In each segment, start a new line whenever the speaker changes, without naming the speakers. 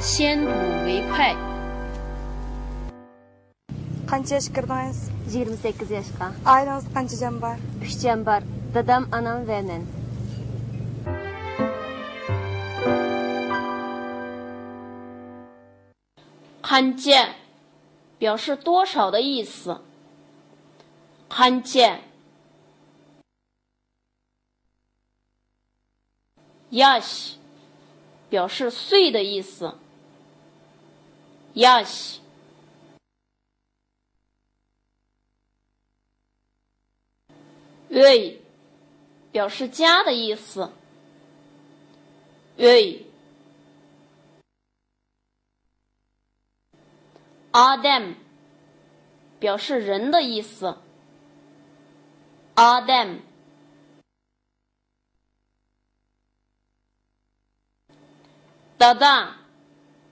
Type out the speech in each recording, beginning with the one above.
先睹为快。
Qancha yoshga kirdingiz?
28 yaşqa.
Ailangizda qancha jon bor?
3 jan bor. Dadam, anam ve men.
看见表示多少的意思。看见 yash 表示岁的意思。yash öy 表示家的意思。öy Adam 表示人的意思。Adam Dada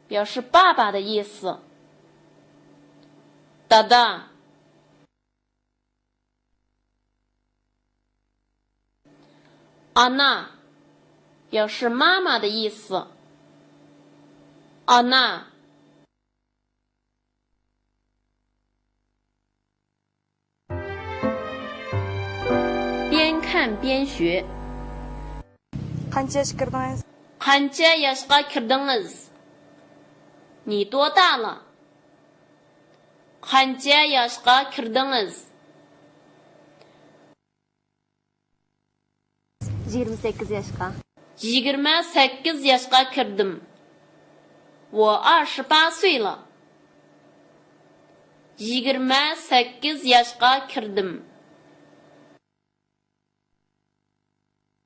表示爸爸的意思。Dada Ana 表示妈妈的意思。Ana边看边学。
Qancha yoshga kirdingiz?
Qancha yoshga kirdingiz? 你多大了 Qancha yoshga kirdingiz?
28 yaşqa.
28 yoshga kirdim. 我28岁了。28 yoshga kirdim.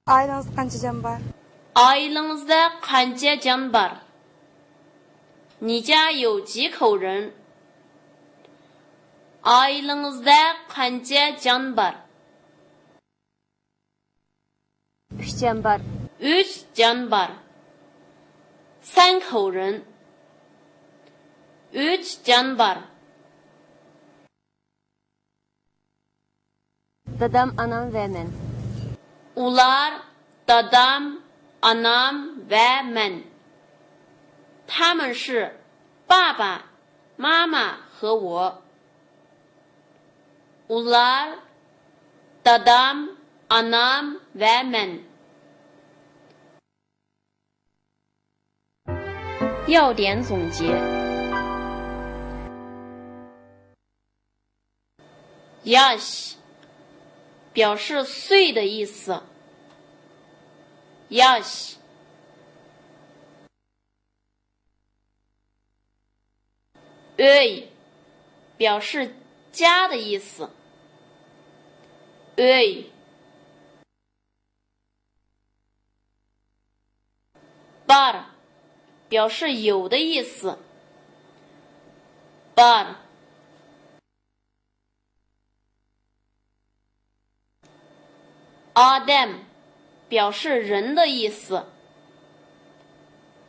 Ailangizda qancha jon bor?
Ailangizda qancha jon bor? 你家有几口人 Ailangizda qancha jon bor?
3 jan bor.
3 jon bor. 3口人 3 jon bor.
Dadam, anam ve men.
Ular dadam, anam ve men. 他们是爸爸、妈妈和我。Ular dadam, anam ve men. 要点总结。Yash 表示岁的意思。Yash öy 表示家的意思。öy bar 表示有的意思。bar Adam 表示人的意思。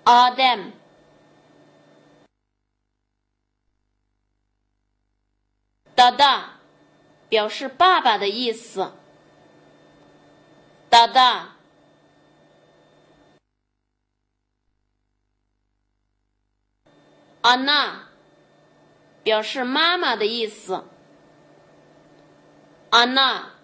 Adam Dada 表示爸爸的意思。Dada Ana 表示妈妈的意思。Ana